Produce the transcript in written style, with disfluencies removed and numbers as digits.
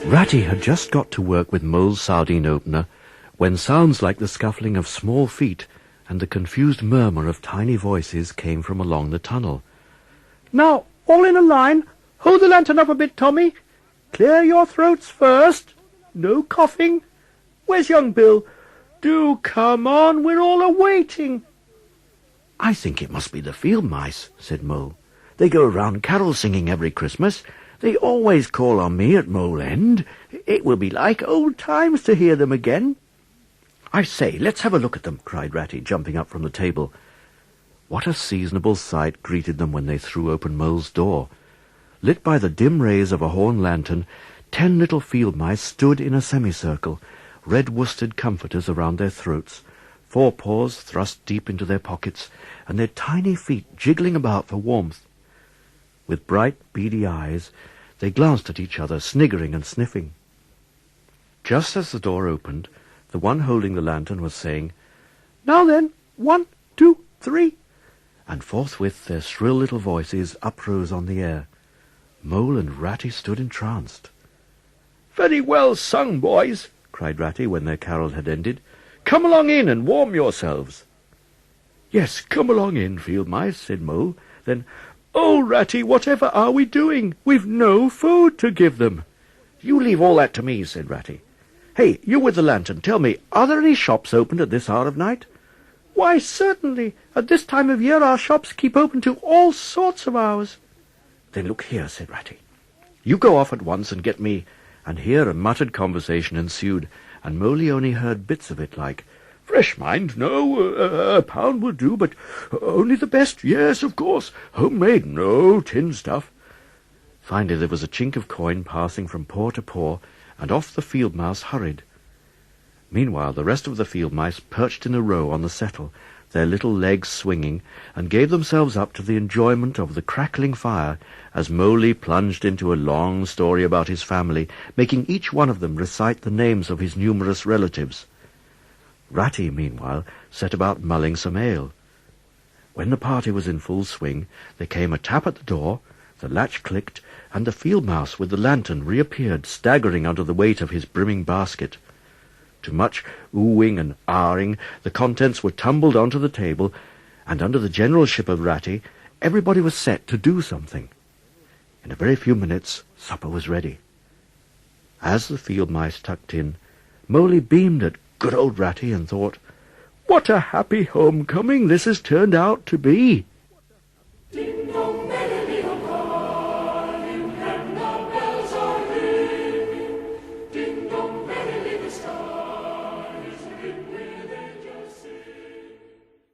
Ratty had just got to work with Mole's sardine opener when sounds like the scuffling of small feet and the confused murmur of tiny voices came from along the tunnel. "Now, all in a line. Hold the lantern up a bit, Tommy. Clear your throats first. No coughing. Where's young Bill? Do come on, we're all a-waiting." "I think it must be the field mice," said Mole. "They go around carol singing every Christmas. They always call on me at Mole End. It will be like old times to hear them again." "I say, let's have a look at them," cried Ratty, jumping up from the table. What a seasonable sight greeted them when they threw open Mole's door. Lit by the dim rays of a horn lantern, 10 little field mice stood in a semicircle, red worsted comforters around their throats, forepaws thrust deep into their pockets, and their tiny feet jiggling about for warmth. With bright, beady eyes, they glanced at each other, sniggering and sniffing. Just as the door opened, the one holding the lantern was saying, "Now then, 1, 2, 3. And forthwith their shrill little voices uprose on the air. Mole and Ratty stood entranced. "Very well sung, boys," cried Ratty when their carol had ended. "Come along in and warm yourselves." "Yes, come along in, field mice," said Mole. Then, "Oh, Ratty, whatever are we doing? We've no food to give them." "You leave all that to me," said Ratty. "Hey, you with the lantern, tell me, are there any shops open at this hour of night?" "Why, certainly. At this time of year our shops keep open to all sorts of hours." "Then look here," said Ratty. "You go off at once and get me—" And here a muttered conversation ensued, and Mole only heard bits of it, like, "Fresh, mind, no, a pound will do, but only the best, yes, of course, homemade, no tin stuff." Finally there was a chink of coin passing from paw to paw, and off the field mouse hurried. Meanwhile the rest of the field mice perched in a row on the settle, their little legs swinging, and gave themselves up to the enjoyment of the crackling fire as Mole plunged into a long story about his family, making each one of them recite the names of his numerous relatives. Ratty, meanwhile, set about mulling some ale. When the party was in full swing, there came a tap at the door, the latch clicked, and the field mouse with the lantern reappeared, staggering under the weight of his brimming basket. To much oohing and ahhing, the contents were tumbled onto the table, and under the generalship of Ratty, everybody was set to do something. In a very few minutes, supper was ready. As the field mice tucked in, Mole beamed at good old Ratty and thought, "What a happy homecoming this has turned out to be!"